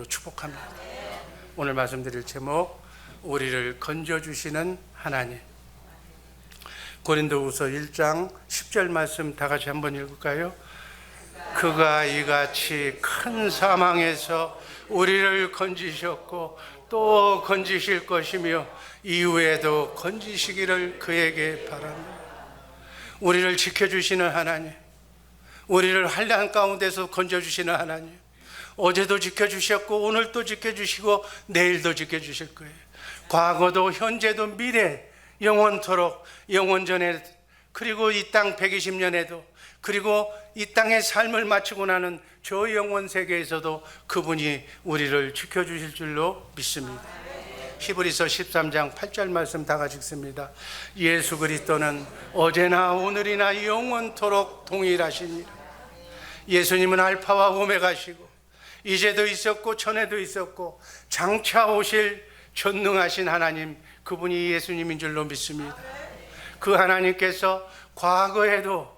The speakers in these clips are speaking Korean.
축복합니다. 오늘 말씀드릴 제목, 우리를 건져주시는 하나님. 고린도후서 1장 10절 말씀 다 같이 한번 읽을까요? 그가 이같이 큰 사망에서 우리를 건지셨고 또 건지실 것이며 이후에도 건지시기를 그에게 바랍니다. 우리를 지켜주시는 하나님, 우리를 환난 가운데서 건져주시는 하나님, 어제도 지켜주셨고 오늘도 지켜주시고 내일도 지켜주실 거예요. 과거도 현재도 미래 영원토록, 영원전에, 그리고 이 땅 120년에도, 그리고 이 땅의 삶을 마치고 나는 저 영원 세계에서도 그분이 우리를 지켜주실 줄로 믿습니다. 히브리서 13장 8절 말씀 다 같이 읽습니다. 예수 그리스도는 어제나 오늘이나 영원토록 동일하시니라. 예수님은 알파와 오메가시고 이제도 있었고 전에도 있었고 장차 오실 전능하신 하나님, 그분이 예수님인 줄로 믿습니다. 그 하나님께서 과거에도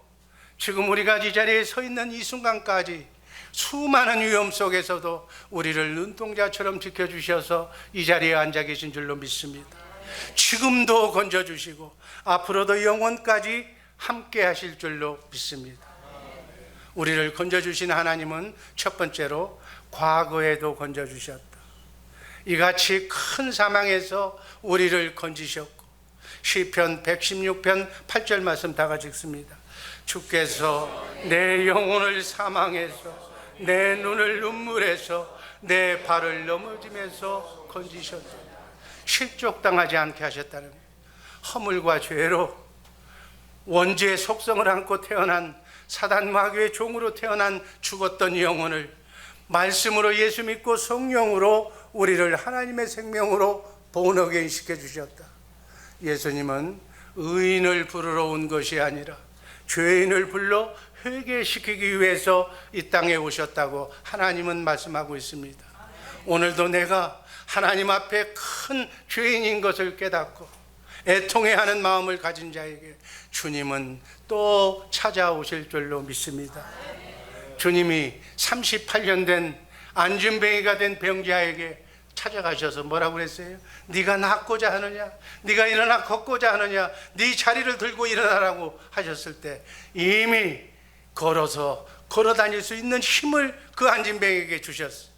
지금 우리가 이 자리에 서 있는 이 순간까지 수많은 위험 속에서도 우리를 눈동자처럼 지켜주셔서 이 자리에 앉아 계신 줄로 믿습니다. 지금도 건져주시고 앞으로도 영원까지 함께 하실 줄로 믿습니다. 우리를 건져주신 하나님은 첫 번째로 과거에도 건져주셨다. 이같이 큰 사망에서 우리를 건지셨고, 시편 116편 8절 말씀 다 같이 읽습니다. 주께서 내 영혼을 사망에서, 내 눈을 눈물에서, 내 발을 넘어짐에서 건지셨다. 실족당하지 않게 하셨다는 거예요. 허물과 죄로 원죄의 속성을 안고 태어난 사단 마귀의 종으로 태어난 죽었던 영혼을 말씀으로 예수 믿고 성령으로 우리를 하나님의 생명으로 본어게인 시켜주셨다. 예수님은 의인을 부르러 온 것이 아니라 죄인을 불러 회개시키기 위해서 이 땅에 오셨다고 하나님은 말씀하고 있습니다. 오늘도 내가 하나님 앞에 큰 죄인인 것을 깨닫고 애통해하는 마음을 가진 자에게 주님은 또 찾아오실 줄로 믿습니다. 주님이 38년 된 안진뱅이가 된 병자에게 찾아가셔서 뭐라고 그랬어요? 네가 낫고자 하느냐? 네가 일어나 걷고자 하느냐? 네 자리를 들고 일어나라고 하셨을 때 이미 걸어서 걸어 다닐 수 있는 힘을 그 안진뱅이에게 주셨어요.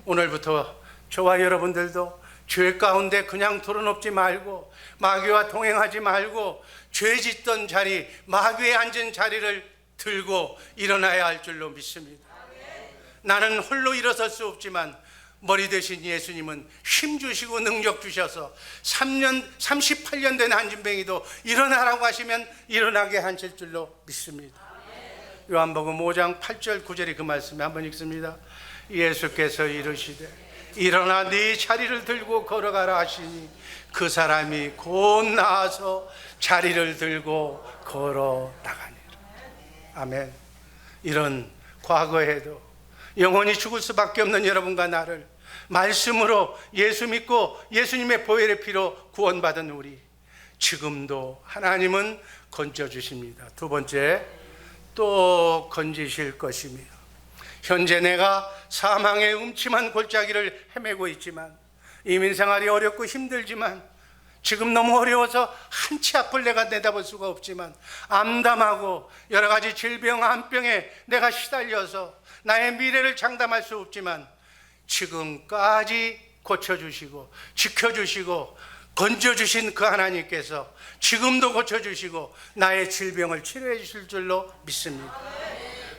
오늘부터 저와 여러분들도 죄 가운데 그냥 드러눕지 말고, 마귀와 동행하지 말고, 죄 짓던 자리, 마귀에 앉은 자리를 들고 일어나야 할 줄로 믿습니다. 나는 홀로 일어설 수 없지만 머리 대신 예수님은 힘 주시고 능력 주셔서 38년 된 안진뱅이도 일어나라고 하시면 일어나게 하실 줄로 믿습니다. 요한복음 5장 8절 9절이 그 말씀에 한번 읽습니다. 예수께서 이르시되 일어나 네 자리를 들고 걸어가라 하시니 그 사람이 곧 나아서 자리를 들고 걸어 나가니라. 아멘. 이런 과거에도 영원히 죽을 수밖에 없는 여러분과 나를 말씀으로 예수 믿고 예수님의 보혈의 피로 구원받은 우리, 지금도 하나님은 건져주십니다. 두 번째, 또 건지실 것이며, 현재 내가 사망의 음침한 골짜기를 헤매고 있지만, 이민생활이 어렵고 힘들지만, 지금 너무 어려워서 한치 앞을 내가 내다볼 수가 없지만, 암담하고 여러 가지 질병, 암병에 내가 시달려서 나의 미래를 장담할 수 없지만, 지금까지 고쳐주시고 지켜주시고 건져주신 그 하나님께서 지금도 고쳐주시고 나의 질병을 치료해 주실 줄로 믿습니다.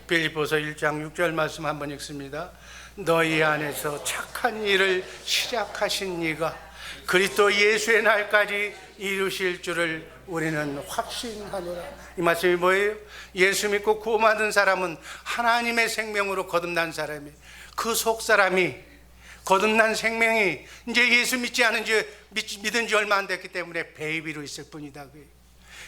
빌립보서 1장 6절 말씀 한번 읽습니다. 너희 안에서 착한 일을 시작하신 이가 그리스도 예수의 날까지 이루실 줄을 우리는 확신하노라. 이 말씀이 뭐예요? 예수 믿고 구원받은 사람은 하나님의 생명으로 거듭난 사람이, 그 속사람이, 거듭난 생명이 이제 예수 믿지 않은 지, 믿은 지 얼마 안 됐기 때문에 베이비로 있을 뿐이다.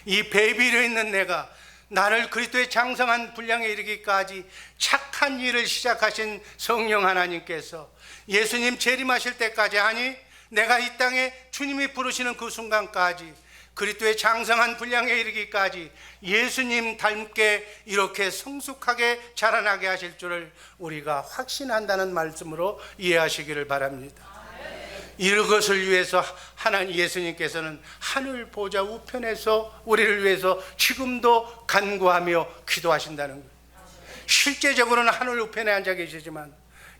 이 베이비로 있는 내가 나를 그리스도의 장성한 분량에 이르기까지 착한 일을 시작하신 성령 하나님께서 예수님 재림하실 때까지, 아니 내가 이 땅에 주님이 부르시는 그 순간까지 그리스도의 장성한 분량에 이르기까지 예수님 닮게 이렇게 성숙하게 자라나게 하실 줄을 우리가 확신한다는 말씀으로 이해하시기를 바랍니다. 이것을 위해서 하나님 예수님께서는 하늘 보좌 우편에서 우리를 위해서 지금도 간구하며 기도하신다는 거예요. 실제적으로는 하늘 우편에 앉아 계시지만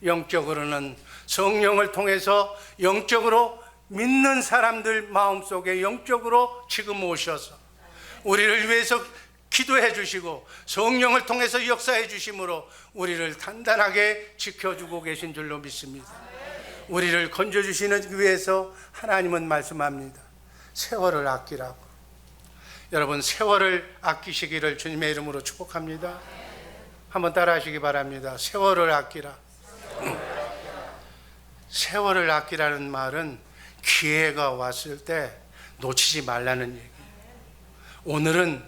영적으로는 성령을 통해서 영적으로 믿는 사람들 마음속에 영적으로 지금 오셔서 우리를 위해서 기도해 주시고 성령을 통해서 역사해 주심으로 우리를 단단하게 지켜주고 계신 줄로 믿습니다. 우리를 건져주시는 위해서 하나님은 말씀합니다. 세월을 아끼라고. 여러분, 세월을 아끼시기를 주님의 이름으로 축복합니다. 한번 따라 하시기 바랍니다. 세월을 아끼라. 세월을 아끼라는 말은 기회가 왔을 때 놓치지 말라는 얘기예요. 오늘은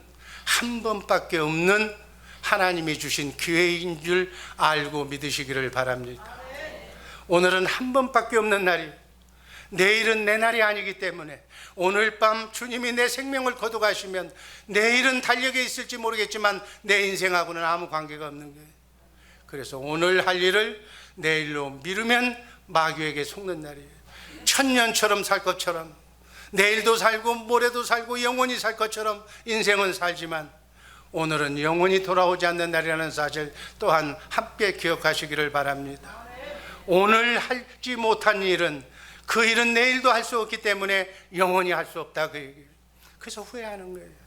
한 번밖에 없는 하나님이 주신 기회인 줄 알고 믿으시기를 바랍니다. 오늘은 한 번밖에 없는 날이, 내일은 내 날이 아니기 때문에 오늘 밤 주님이 내 생명을 거둬가시면 내일은 달력에 있을지 모르겠지만 내 인생하고는 아무 관계가 없는 거예요. 그래서 오늘 할 일을 내일로 미루면 마귀에게 속는 날이에요. 천년처럼 살 것처럼, 내일도 살고 모레도 살고 영원히 살 것처럼 인생은 살지만 오늘은 영원히 돌아오지 않는 날이라는 사실 또한 함께 기억하시기를 바랍니다. 오늘 하지 못한 일은 그 일은 내일도 할 수 없기 때문에 영원히 할 수 없다, 그 얘기예요. 그래서 후회하는 거예요.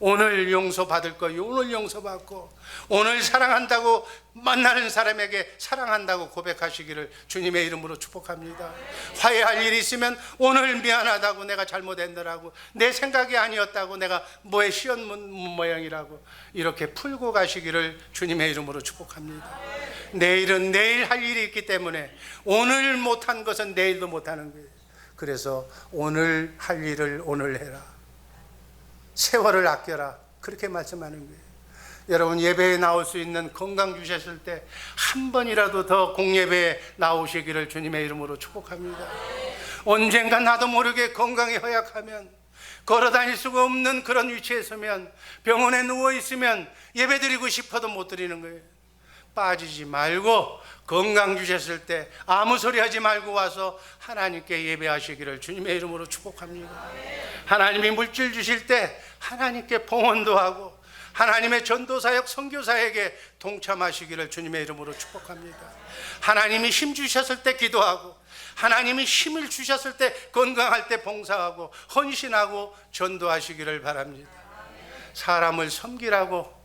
오늘 용서받을 거 오늘 용서받고, 오늘 사랑한다고 만나는 사람에게 사랑한다고 고백하시기를 주님의 이름으로 축복합니다. 화해할 일이 있으면 오늘 미안하다고, 내가 잘못했더라고, 내 생각이 아니었다고, 내가 뭐에 시험 모양이라고 이렇게 풀고 가시기를 주님의 이름으로 축복합니다. 내일은 내일 할 일이 있기 때문에 오늘 못한 것은 내일도 못하는 거예요. 그래서 오늘 할 일을 오늘 해라. 세월을 아껴라. 그렇게 말씀하는 거예요. 여러분, 예배에 나올 수 있는 건강 주셨을 때 한 번이라도 더 공예배에 나오시기를 주님의 이름으로 축복합니다. 언젠가 나도 모르게 건강이 허약하면, 걸어 다닐 수가 없는 그런 위치에 서면, 병원에 누워 있으면 예배 드리고 싶어도 못 드리는 거예요. 빠지지 말고 건강 주셨을 때 아무 소리 하지 말고 와서 하나님께 예배하시기를 주님의 이름으로 축복합니다. 하나님이 물질 주실 때 하나님께 봉헌도 하고 하나님의 전도사역 선교사에게 동참하시기를 주님의 이름으로 축복합니다. 하나님이 힘 주셨을 때 기도하고, 하나님이 힘을 주셨을 때 건강할 때 봉사하고 헌신하고 전도하시기를 바랍니다. 사람을 섬기라고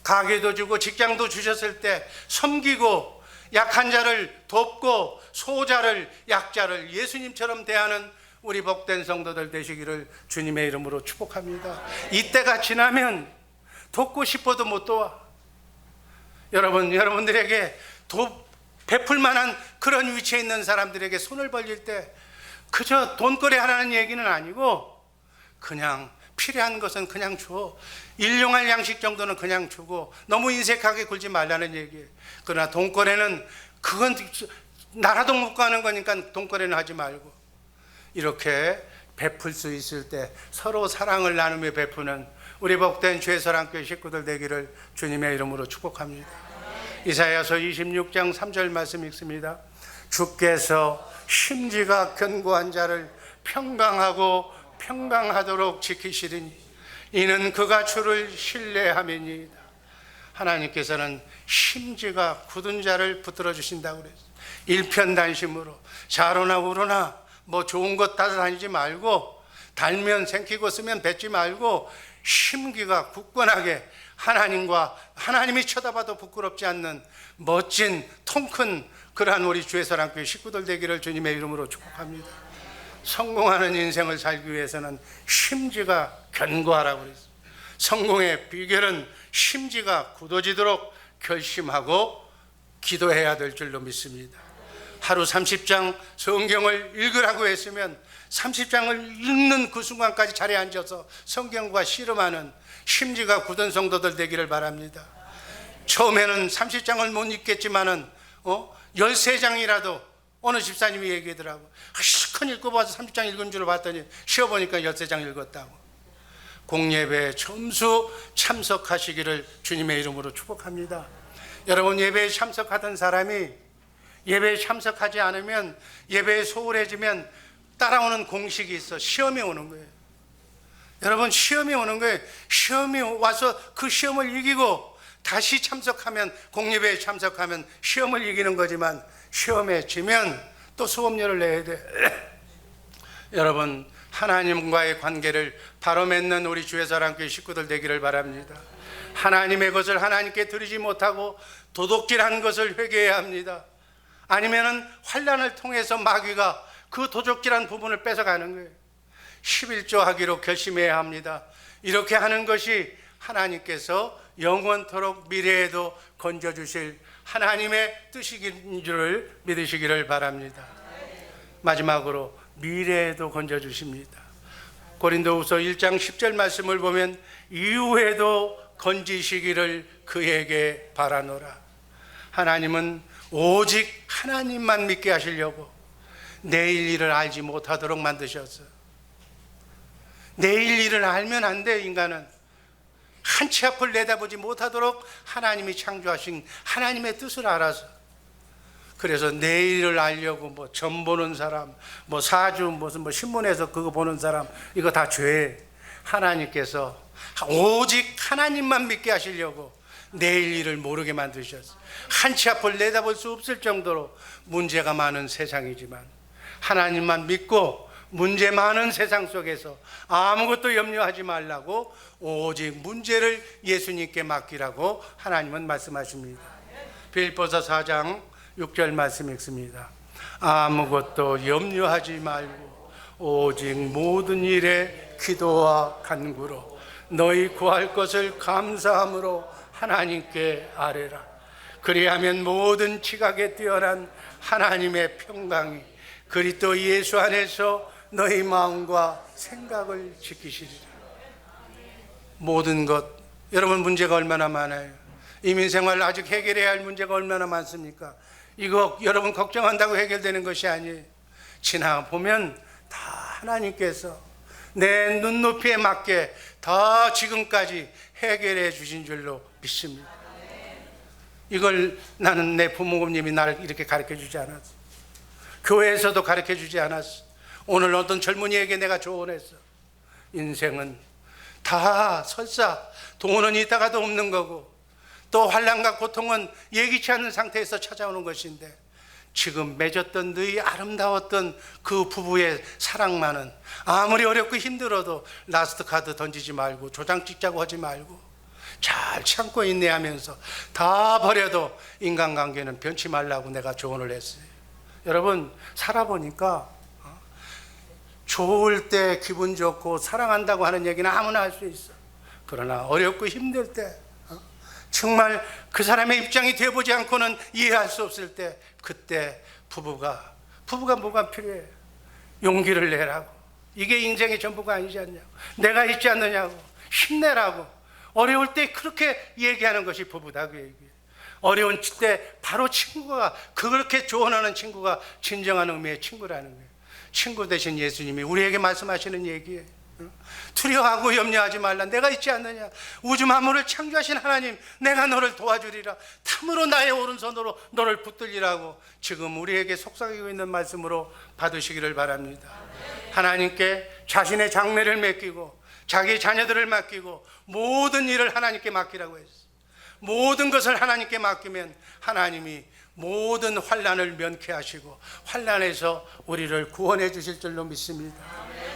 가게도 주고 직장도 주셨을 때 섬기고 약한 자를 돕고 소자를, 약자를 예수님처럼 대하는 우리 복된 성도들 되시기를 주님의 이름으로 축복합니다. 이때가 지나면 돕고 싶어도 못 도와. 여러분들에게 베풀 만한 그런 위치에 있는 사람들에게 손을 벌릴 때 그저 돈거래 하라는 얘기는 아니고 그냥 필요한 것은 그냥 줘. 일용할 양식 정도는 그냥 주고 너무 인색하게 굴지 말라는 얘기예요. 그러나 돈거래는 그건 나라도 못 가는 거니까 돈거래는 하지 말고 이렇게 베풀 수 있을 때 서로 사랑을 나누며 베푸는 우리 복된 주의사랑교회 식구들 되기를 주님의 이름으로 축복합니다. 이사야서 26장 3절 말씀 읽습니다. 주께서 심지가 견고한 자를 평강하고 평강하도록 지키시리니 이는 그가 주를 신뢰함이니이다. 하나님께서는 심지가 굳은 자를 붙들어 주신다고 그랬어요. 일편단심으로 좌로나 우로나 뭐 좋은 것 따라다니지 말고, 달면 생기고 쓰면 뱉지 말고 심기가 굳건하게 하나님과 하나님이 쳐다봐도 부끄럽지 않는 멋진 통큰 그러한 우리 주의 사랑교회 식구들 되기를 주님의 이름으로 축복합니다. 성공하는 인생을 살기 위해서는 심지가 견고하라고 그랬어요. 성공의 비결은 심지가 굳어지도록 결심하고 기도해야 될 줄로 믿습니다. 하루 30장 성경을 읽으라고 했으면 30장을 읽는 그 순간까지 자리에 앉아서 성경과 씨름하는 심지가 굳은 성도들 되기를 바랍니다. 처음에는 30장을 못 읽겠지만은 13장이라도 어느 집사님이 얘기하더라고. 실컷 읽어봐서 30장 읽은 줄 봤더니 쉬어보니까 13장 읽었다고. 공예배에 점수 참석하시기를 주님의 이름으로 축복합니다. 여러분, 예배에 참석하던 사람이 예배에 참석하지 않으면, 예배에 소홀해지면 따라오는 공식이 있어. 시험이 오는 거예요. 여러분, 시험이 오는 거예요. 시험이 와서 그 시험을 이기고 다시 참석하면, 공예배에 참석하면 시험을 이기는 거지만, 시험에 지면 또 수업료를 내야 돼. 여러분, 하나님과의 관계를 바로 맺는 우리 주의 사랑교회 식구들 되기를 바랍니다. 하나님의 것을 하나님께 드리지 못하고 도둑질한 것을 회개해야 합니다. 아니면은 환난을 통해서 마귀가 그 도둑질한 부분을 뺏어가는 거예요. 11조 하기로 결심해야 합니다. 이렇게 하는 것이 하나님께서 영원토록 미래에도 건져주실 하나님의 뜻인 줄을 믿으시기를 바랍니다. 마지막으로 미래에도 건져주십니다. 고린도후서 1장 10절 말씀을 보면 이후에도 건지시기를 그에게 바라노라. 하나님은 오직 하나님만 믿게 하시려고 내일 일을 알지 못하도록 만드셨어요. 내일 일을 알면 안 돼. 인간은 한 치 앞을 내다보지 못하도록 하나님이 창조하신 하나님의 뜻을 알아서, 그래서 내일을 알려고 뭐 점 보는 사람, 뭐 사주, 무슨 뭐 신문에서 그거 보는 사람, 이거 다 죄. 하나님께서 오직 하나님만 믿게 하시려고 내일 일을 모르게 만드셨어요. 한 치 앞을 내다볼 수 없을 정도로 문제가 많은 세상이지만 하나님만 믿고 문제 많은 세상 속에서 아무것도 염려하지 말라고 오직 문제를 예수님께 맡기라고 하나님은 말씀하십니다. 빌립보서 4장 6절 말씀 읽습니다. 아무것도 염려하지 말고 오직 모든 일에 기도와 간구로 너희 구할 것을 감사함으로 하나님께 아뢰라. 그리하면 모든 지각에 뛰어난 하나님의 평강이 그리스도 예수 안에서 너희 마음과 생각을 지키시리라. 모든 것, 여러분 문제가 얼마나 많아요. 이민생활 아직 해결해야 할 문제가 얼마나 많습니까? 이거 여러분 걱정한다고 해결되는 것이 아니에요. 지나보면 다 하나님께서 내 눈높이에 맞게 다 지금까지 해결해 주신 줄로 믿습니다. 이걸 나는 내 부모님이 나를 이렇게 가르쳐 주지 않았어. 교회에서도 가르쳐 주지 않았어. 오늘 어떤 젊은이에게 내가 조언했어. 인생은 다 설사 돈은 있다가도 없는 거고 또 환난과 고통은 예기치 않은 상태에서 찾아오는 것인데 지금 맺었던 너희 아름다웠던 그 부부의 사랑만은 아무리 어렵고 힘들어도 라스트 카드 던지지 말고 조장 찍자고 하지 말고 잘 참고 인내하면서 다 버려도 인간관계는 변치 말라고 내가 조언을 했어요. 여러분 살아보니까 좋을 때 기분 좋고 사랑한다고 하는 얘기는 아무나 할 수 있어. 그러나 어렵고 힘들 때 정말 그 사람의 입장이 되어보지 않고는 이해할 수 없을 때 그때 부부가 뭐가 필요해? 용기를 내라고. 이게 인생의 전부가 아니지 않냐고. 내가 있지 않느냐고. 힘내라고. 어려울 때 그렇게 얘기하는 것이 부부다 그 얘기예요. 어려운 때 바로 친구가 그렇게 조언하는 친구가 진정한 의미의 친구라는 거예요. 친구 대신 예수님이 우리에게 말씀하시는 얘기예요. 두려워하고 염려하지 말라. 내가 있지 않느냐. 우주 만물을 창조하신 하나님, 내가 너를 도와주리라. 참으로 나의 오른손으로 너를 붙들리라고 지금 우리에게 속삭이고 있는 말씀으로 받으시기를 바랍니다. 하나님께 자신의 장래를 맡기고 자기 자녀들을 맡기고 모든 일을 하나님께 맡기라고 했어요. 모든 것을 하나님께 맡기면 하나님이 모든 환난을 면케하시고 환난에서 우리를 구원해 주실 줄로 믿습니다.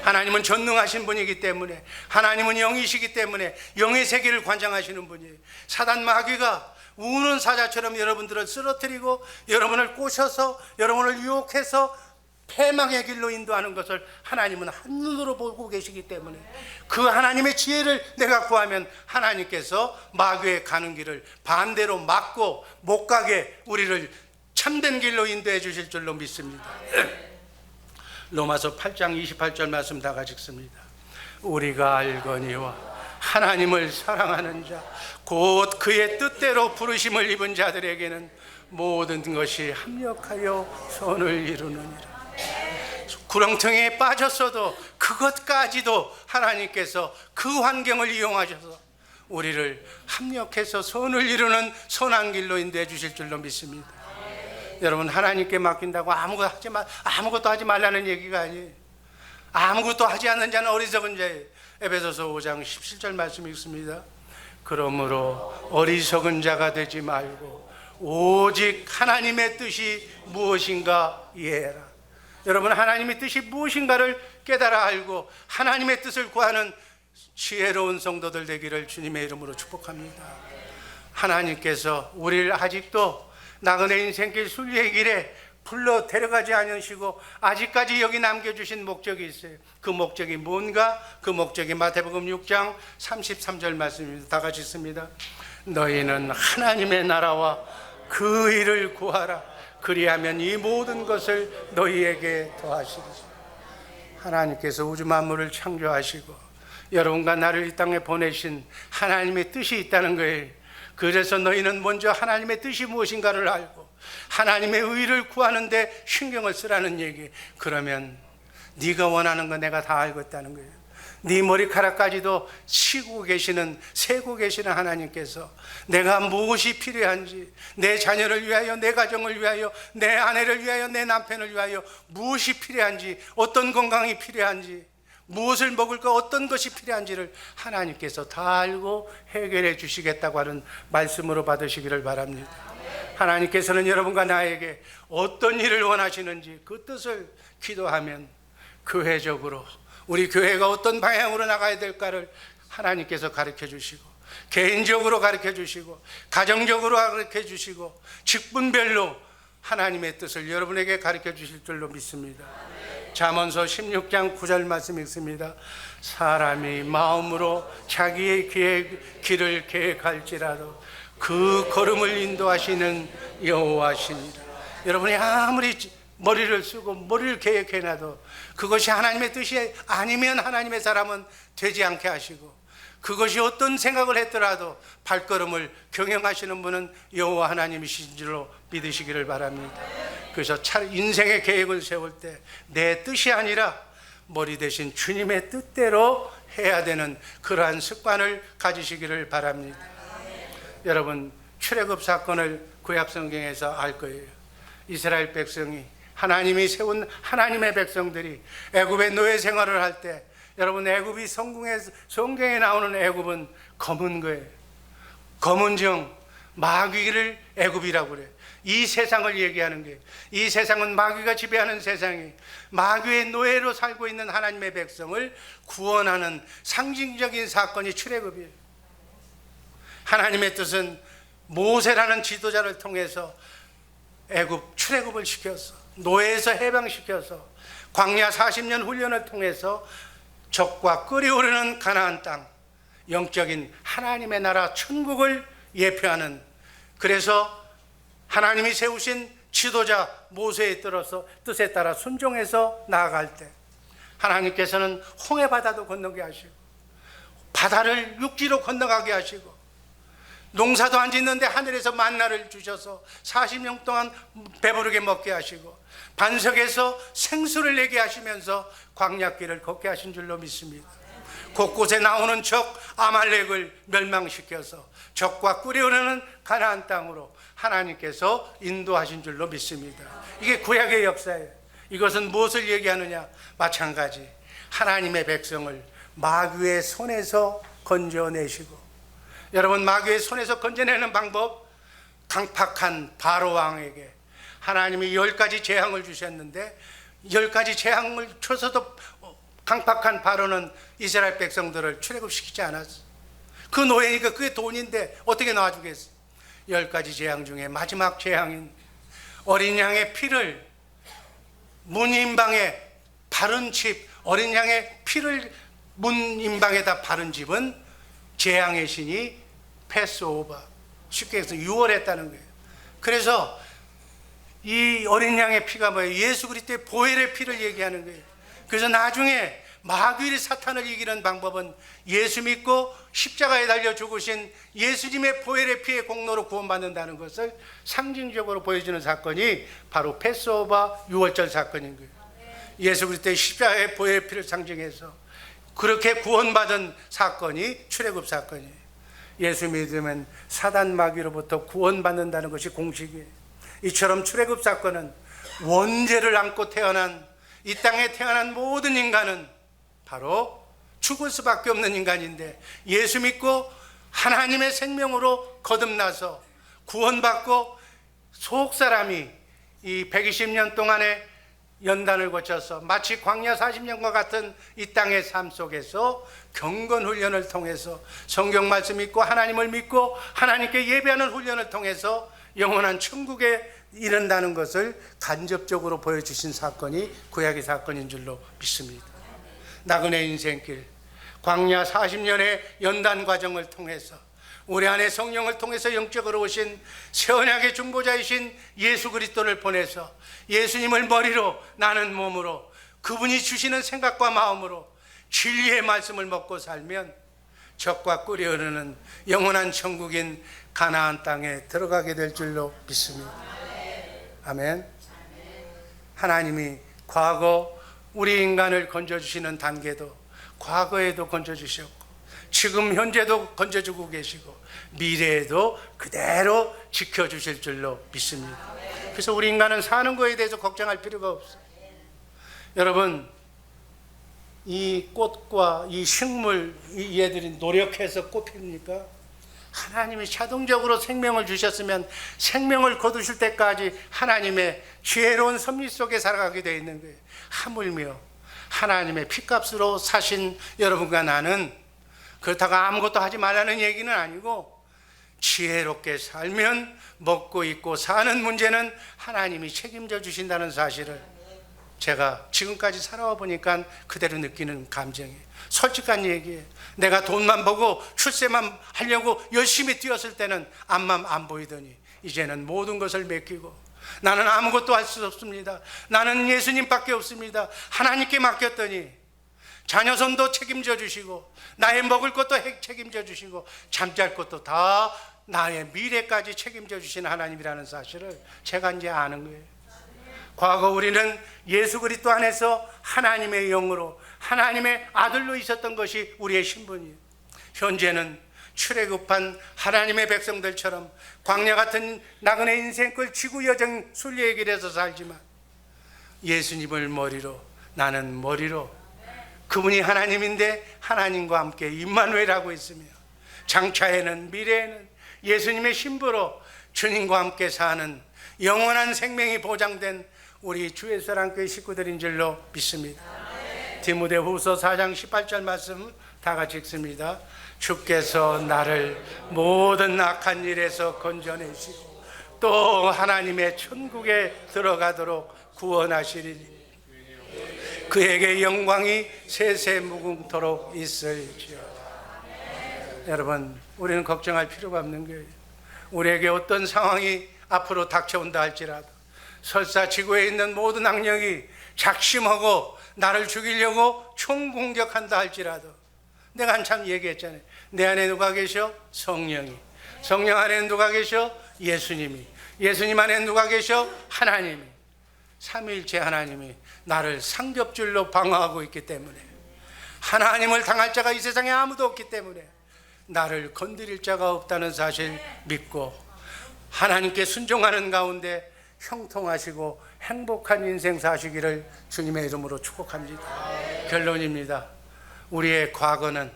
하나님은 전능하신 분이기 때문에, 하나님은 영이시기 때문에 영의 세계를 관장하시는 분이에요. 사단 마귀가 우는 사자처럼 여러분들을 쓰러뜨리고 여러분을 꼬셔서 여러분을 유혹해서 패망의 길로 인도하는 것을 하나님은 한눈으로 보고 계시기 때문에 그 하나님의 지혜를 내가 구하면 하나님께서 마귀의 가는 길을 반대로 막고 못 가게 우리를 참된 길로 인도해 주실 줄로 믿습니다. 로마서 8장 28절 말씀 다 같이 읽습니다. 우리가 알거니와 하나님을 사랑하는 자 곧 그의 뜻대로 부르심을 입은 자들에게는 모든 것이 합력하여 선을 이루느니라. 구렁텅이에 빠졌어도 그 그것까지도 하나님께서 그 환경을 이용하셔서 우리를 합력해서 선을 이루는 선한 길로 인도해 주실 줄로 믿습니다. 여러분, 하나님께 맡긴다고 아무것도 하지 말라는 얘기가 아니에요. 아무것도 하지 않는 자는 어리석은 자예요. 에베소서 5장 17절 말씀이 있습니다. 그러므로 어리석은 자가 되지 말고 오직 하나님의 뜻이 무엇인가 이해해라. 여러분, 하나님의 뜻이 무엇인가를 깨달아 알고 하나님의 뜻을 구하는 지혜로운 성도들 되기를 주님의 이름으로 축복합니다. 하나님께서 우리를 아직도 나그네 인생길 순리의 길에 불러 데려가지 않으시고 아직까지 여기 남겨주신 목적이 있어요. 그 목적이 뭔가? 그 목적이 마태복음 6장 33절 말씀입니다. 다 같이 읽습니다. 너희는 하나님의 나라와 그 일을 구하라. 그리하면 이 모든 것을 너희에게 더하시리라. 하나님께서 우주 만물을 창조하시고 여러분과 나를 이 땅에 보내신 하나님의 뜻이 있다는 거예요. 그래서 너희는 먼저 하나님의 뜻이 무엇인가를 알고 하나님의 의를 구하는데 신경을 쓰라는 얘기. 그러면 네가 원하는 거 내가 다 알고 있다는 거예요. 네 머리카락까지도 세고 계시는 하나님께서 내가 무엇이 필요한지, 내 자녀를 위하여, 내 가정을 위하여, 내 아내를 위하여, 내 남편을 위하여 무엇이 필요한지, 어떤 건강이 필요한지, 무엇을 먹을까, 어떤 것이 필요한지를 하나님께서 다 알고 해결해 주시겠다고 하는 말씀으로 받으시기를 바랍니다. 하나님께서는 여러분과 나에게 어떤 일을 원하시는지 그 뜻을 기도하면 교회적으로 우리 교회가 어떤 방향으로 나가야 될까를 하나님께서 가르쳐 주시고, 개인적으로 가르쳐 주시고, 가정적으로 가르쳐 주시고, 직분별로 하나님의 뜻을 여러분에게 가르쳐 주실 줄로 믿습니다. 잠언서 16장 9절 말씀 읽습니다. 사람이 마음으로 자기의 길을 계획할지라도 그 걸음을 인도하시는 여호와시니라. 여러분이 아무리 머리를 쓰고 머리를 계획해놔도 그것이 하나님의 뜻이 아니면 하나님의 사람은 되지 않게 하시고, 그것이 어떤 생각을 했더라도 발걸음을 경영하시는 분은 여호와 하나님이신 줄로 믿으시기를 바랍니다. 그래서 인생의 계획을 세울 때 내 뜻이 아니라 머리 대신 주님의 뜻대로 해야 되는 그러한 습관을 가지시기를 바랍니다. 여러분, 출애굽 사건을 구약 성경에서 알 거예요. 이스라엘 백성이, 하나님이 세운 하나님의 백성들이 애굽의 노예 생활을 할 때, 여러분, 애굽이 성경에 나오는 애굽은 검은 거예요. 검은 정, 마귀를 애굽이라고 그래요. 이 세상을 얘기하는 거예요. 이 세상은 마귀가 지배하는 세상이, 마귀의 노예로 살고 있는 하나님의 백성을 구원하는 상징적인 사건이 출애굽이에요. 하나님의 뜻은 모세라는 지도자를 통해서 출애굽을 시켜서, 노예에서 해방시켜서, 광야 40년 훈련을 통해서 적과 끓이오르는 가나안 땅, 영적인 하나님의 나라 천국을 예표하는, 그래서 하나님이 세우신 지도자 모세의 뜻에 따라 순종해서 나아갈 때 하나님께서는 홍해 바다도 건너게 하시고, 바다를 육지로 건너가게 하시고, 농사도 안 짓는데 하늘에서 만나를 주셔서 40년 동안 배부르게 먹게 하시고, 반석에서 생수를 내게 하시면서 광야길을 걷게 하신 줄로 믿습니다. 곳곳에 나오는 적 아말렉을 멸망시켜서 적과 끓여오르는 가나안 땅으로 하나님께서 인도하신 줄로 믿습니다. 이게 구약의 역사예요. 이것은 무엇을 얘기하느냐? 마찬가지 하나님의 백성을 마귀의 손에서 건져내시고, 여러분, 마귀의 손에서 건져내는 방법, 강팍한 바로 왕에게 하나님이 10가지 재앙을 주셨는데 10가지 재앙을 줘서도 강팍한 바로는 이스라엘 백성들을 출애굽시키지 않았어. 그 노예니까 그게 돈인데 어떻게 놔주겠어? 10가지 재앙 중에 마지막 재앙인 어린 양의 피를 문 임방에 바른 집, 어린 양의 피를 문 임방에다 바른 집은 재앙의 신이 패스오버, 쉽게 해서 유월했다는 거예요. 그래서 이 어린 양의 피가 뭐예요? 예수 그리스도의 보혈의 피를 얘기하는 거예요. 그래서 나중에 마귀 사탄을 이기는 방법은 예수 믿고 십자가에 달려 죽으신 예수님의 보혈의 피의 공로로 구원받는다는 것을 상징적으로 보여주는 사건이 바로 패스오버 유월절 사건인 거예요. 예수 그리스도의 십자가의 보혈의 피를 상징해서 그렇게 구원받은 사건이 출애굽 사건이에요. 예수 믿으면 사단 마귀로부터 구원받는다는 것이 공식이에요. 이처럼 출애굽 사건은 원죄를 안고 태어난, 이 땅에 태어난 모든 인간은 바로 죽을 수밖에 없는 인간인데, 예수 믿고 하나님의 생명으로 거듭나서 구원받고 속사람이 이 120년 동안의 연단을 거쳐서 마치 광야 40년과 같은 이 땅의 삶 속에서 경건 훈련을 통해서 성경 말씀 읽고 하나님을 믿고 하나님께 예배하는 훈련을 통해서 영원한 천국에 이른다는 것을 간접적으로 보여주신 사건이 구약의 사건인 줄로 믿습니다. 나그네 인생길, 광야 40년의 연단 과정을 통해서 우리 안에 성령을 통해서 영적으로 오신 새 언약의 중보자이신 예수 그리스도를 보내서 예수님을 머리로 나는 몸으로 그분이 주시는 생각과 마음으로 진리의 말씀을 먹고 살면 젖과 꿀이 흐르는 영원한 천국인 가나안 땅에 들어가게 될 줄로 믿습니다. 아멘. 하나님이 과거 우리 인간을 건져주시는 단계도 과거에도 건져주셨고 지금 현재도 건져주고 계시고 미래에도 그대로 지켜주실 줄로 믿습니다. 그래서 우리 인간은 사는 거에 대해서 걱정할 필요가 없어요. 여러분, 이 꽃과 이 식물, 이 얘들이 노력해서 꽃 핍니까? 하나님이 자동적으로 생명을 주셨으면 생명을 거두실 때까지 하나님의 지혜로운 섭리 속에 살아가게 되어 있는 거예요. 하물며 하나님의 피값으로 사신 여러분과 나는 그렇다고 아무것도 하지 말라는 얘기는 아니고, 지혜롭게 살면 먹고 입고 사는 문제는 하나님이 책임져 주신다는 사실을 제가 지금까지 살아와 보니까 그대로 느끼는 감정이에요. 솔직한 얘기예요. 내가 돈만 보고 출세만 하려고 열심히 뛰었을 때는 앞만 안 보이더니 이제는 모든 것을 맡기고 나는 아무것도 할 수 없습니다. 나는 예수님밖에 없습니다. 하나님께 맡겼더니 자녀손도 책임져 주시고 나의 먹을 것도 책임져 주시고 잠잘 것도 다 나의 미래까지 책임져 주신 하나님이라는 사실을 제가 이제 아는 거예요. 과거 우리는 예수 그리스도 안에서 하나님의 영으로 하나님의 아들로 있었던 것이 우리의 신분이에요. 현재는 출애굽한 하나님의 백성들처럼 광야 같은 나그네 인생길 지구 여정 순례의 길에서 살지만 예수님을 머리로, 나는 머리로, 그분이 하나님인데 하나님과 함께 임마누엘하고 있으며 장차에는, 미래에는 예수님의 신부로 주님과 함께 사는 영원한 생명이 보장된 우리 주의 사랑교회 식구들인 줄로 믿습니다. 디모데후서 4장 18절 말씀 다 같이 읽습니다. 주께서 나를 모든 악한 일에서 건져내시고 또 하나님의 천국에 들어가도록 구원하시리니 그에게 영광이 세세 무궁토록 있을지어다. 여러분, 우리는 걱정할 필요가 없는 거예요. 우리에게 어떤 상황이 앞으로 닥쳐온다 할지라도, 설사 지구에 있는 모든 악령이 작심하고 나를 죽이려고 총공격한다 할지라도, 내가 한참 얘기했잖아요. 내 안에 누가 계셔? 성령이. 성령 안에 누가 계셔? 예수님이. 예수님 안에 누가 계셔? 하나님이. 삼위일체 하나님이 나를 상급줄로 방어하고 있기 때문에, 하나님을 당할 자가 이 세상에 아무도 없기 때문에 나를 건드릴 자가 없다는 사실 믿고 하나님께 순종하는 가운데 형통하시고 행복한 인생 사시기를 주님의 이름으로 축복합니다. 결론입니다. 우리의 과거는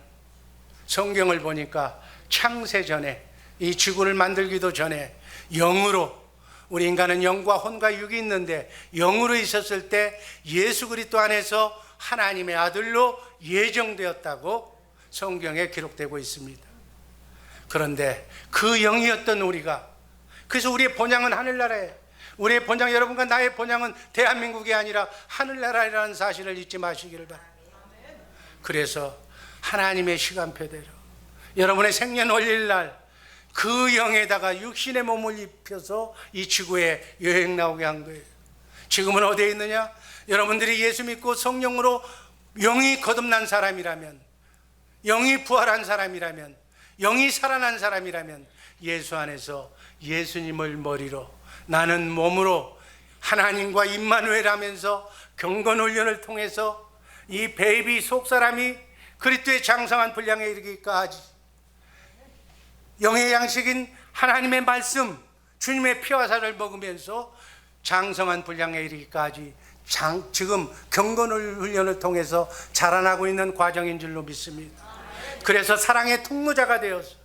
성경을 보니까 창세 전에, 이 지구를 만들기도 전에 영으로, 우리 인간은 영과 혼과 육이 있는데 영으로 있었을 때 예수 그리스도 안에서 하나님의 아들로 예정되었다고 성경에 기록되고 있습니다. 그런데 그 영이었던 우리가, 그래서 우리의 본향은 하늘나라예요. 우리의 본향, 여러분과 나의 본향은 대한민국이 아니라 하늘나라라는 사실을 잊지 마시기를 바랍니다. 그래서 하나님의 시간표대로 여러분의 생년월일 날 그 영에다가 육신의 몸을 입혀서 이 지구에 여행 나오게 한 거예요. 지금은 어디에 있느냐? 여러분들이 예수 믿고 성령으로 영이 거듭난 사람이라면, 영이 부활한 사람이라면, 영이 살아난 사람이라면 예수 안에서 예수님을 머리로, 나는 몸으로 하나님과 임마누엘 하면서 경건 훈련을 통해서 이 베이비 속사람이 그리스도의 장성한 분량에 이르기까지 영의 양식인 하나님의 말씀, 주님의 피와 살을 먹으면서 장성한 분량에 이르기까지 지금 경건 훈련을 통해서 자라나고 있는 과정인 줄로 믿습니다. 그래서 사랑의 통로자가 되어서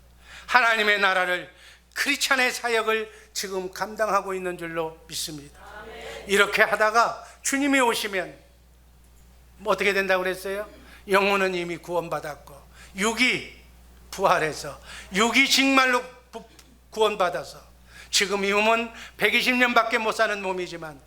하나님의 나라를, 크리스찬의 사역을 지금 감당하고 있는 줄로 믿습니다. 이렇게 하다가 주님이 오시면 뭐 어떻게 된다고 그랬어요? 영혼은 이미 구원받았고 육이 부활해서 육이 정말로 구원받아서 지금 이 몸은 120년밖에 못 사는 몸이지만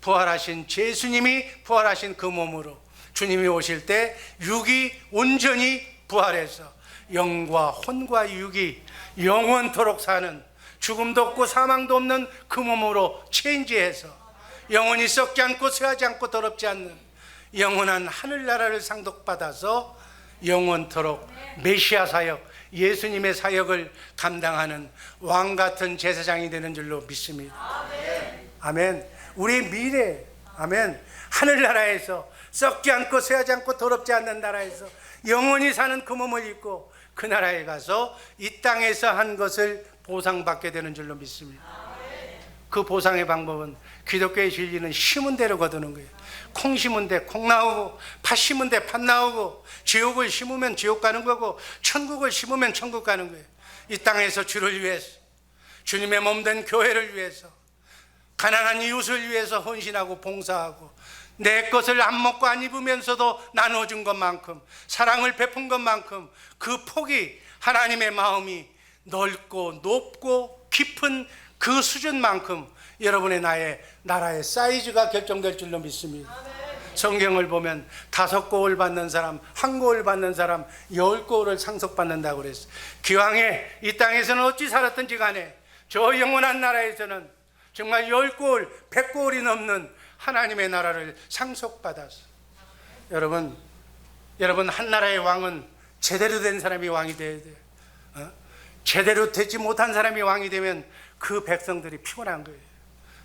부활하신 예수님이 부활하신 그 몸으로 주님이 오실 때 육이 온전히 부활해서 영과 혼과 육이 영원토록 사는, 죽음도 없고 사망도 없는 그 몸으로 체인지해서 영원히 썩지 않고 쇠하지 않고 더럽지 않는 영원한 하늘나라를 상속받아서 영원토록 메시아 사역, 예수님의 사역을 감당하는 왕같은 제사장이 되는 줄로 믿습니다. 아멘. 우리 미래, 아멘, 하늘나라에서 썩지 않고 쇠하지 않고 더럽지 않는 나라에서 영원히 사는 그 몸을 입고 그 나라에 가서 이 땅에서 한 것을 보상받게 되는 줄로 믿습니다. 그 보상의 방법은 기독교의 진리는 심은 대로 거두는 거예요. 콩 심은 데 콩 나오고, 팥 심은 데 팥 나오고, 지옥을 심으면 지옥 가는 거고, 천국을 심으면 천국 가는 거예요. 이 땅에서 주를 위해서, 주님의 몸된 교회를 위해서, 가난한 이웃을 위해서 헌신하고 봉사하고, 내 것을 안 먹고 안 입으면서도 나눠준 것만큼, 사랑을 베푼 것만큼 그 폭이, 하나님의 마음이 넓고 높고 깊은 그 수준만큼 여러분의 나라의 사이즈가 결정될 줄로 믿습니다. 성경을 보면 5고을 받는 사람, 1고을 받는 사람, 10고을을 상속받는다고 그랬어요. 기왕에 이 땅에서는 어찌 살았든지 간에 저 영원한 나라에서는 정말 10고을, 100고을이 넘는 하나님의 나라를 상속받아서, 여러분 한 나라의 왕은 제대로 된 사람이 왕이 돼야 돼요. 제대로 되지 못한 사람이 왕이 되면 그 백성들이 피곤한 거예요.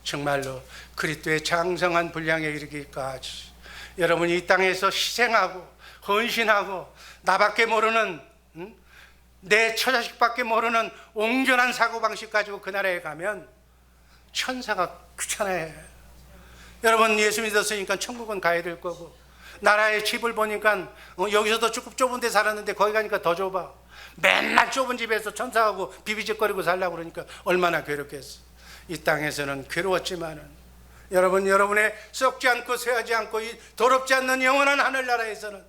정말로 그리스도의 장성한 분량에 이르기까지 여러분이 이 땅에서 희생하고 헌신하고 나밖에 모르는, 내 처자식밖에 모르는 옹졸한 사고방식 가지고 그 나라에 가면 천사가 귀찮아해요. 여러분 예수 믿었으니까 천국은 가야 될 거고, 나라의 집을 보니까 여기서도 조금 좁은 데 살았는데 거기 가니까 더 좁아. 맨날 좁은 집에서 천사하고 비비적거리고 살려고 그러니까 얼마나 괴롭겠어. 이 땅에서는 괴로웠지만은 여러분의 썩지 않고 쇠하지 않고 더럽지 않는 영원한 하늘나라에서는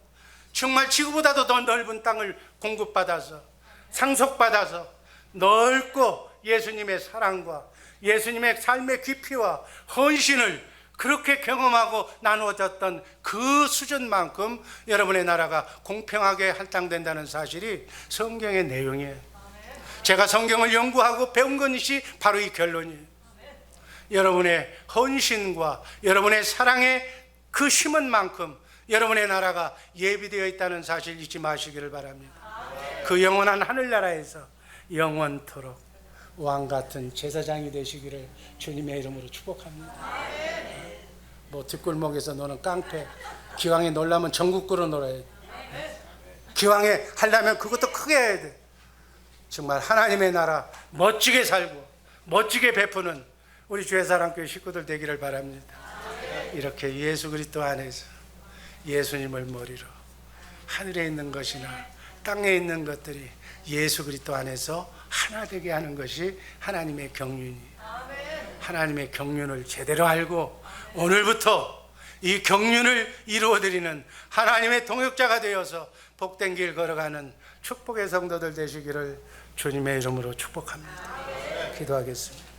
정말 지구보다도 더 넓은 땅을 공급받아서 상속받아서 넓고 예수님의 사랑과 예수님의 삶의 깊이와 헌신을 그렇게 경험하고 나누어졌던 그 수준만큼 여러분의 나라가 공평하게 할당된다는 사실이 성경의 내용이에요. 제가 성경을 연구하고 배운 것이 바로 이 결론이에요. 여러분의 헌신과 여러분의 사랑의 그 심은 만큼 여러분의 나라가 예비되어 있다는 사실 잊지 마시기를 바랍니다. 그 영원한 하늘나라에서 영원토록 왕같은 제사장이 되시기를 주님의 이름으로 축복합니다. 뭐 뒷골목에서 노는 깡패, 기왕에 놀라면 전국구로 놀아야 돼. 기왕에 하려면 그것도 크게 해야 돼. 정말 하나님의 나라 멋지게 살고 멋지게 베푸는 우리 주의사랑교회 식구들 되기를 바랍니다. 이렇게 예수 그리스도 안에서 예수님을 머리로 하늘에 있는 것이나 땅에 있는 것들이 예수 그리스도 안에서 하나 되게 하는 것이 하나님의 경륜이에요. 하나님의 경륜을 제대로 알고 오늘부터 이 경륜을 이루어드리는 하나님의 동역자가 되어서 복된 길 걸어가는 축복의 성도들 되시기를 주님의 이름으로 축복합니다. 기도하겠습니다.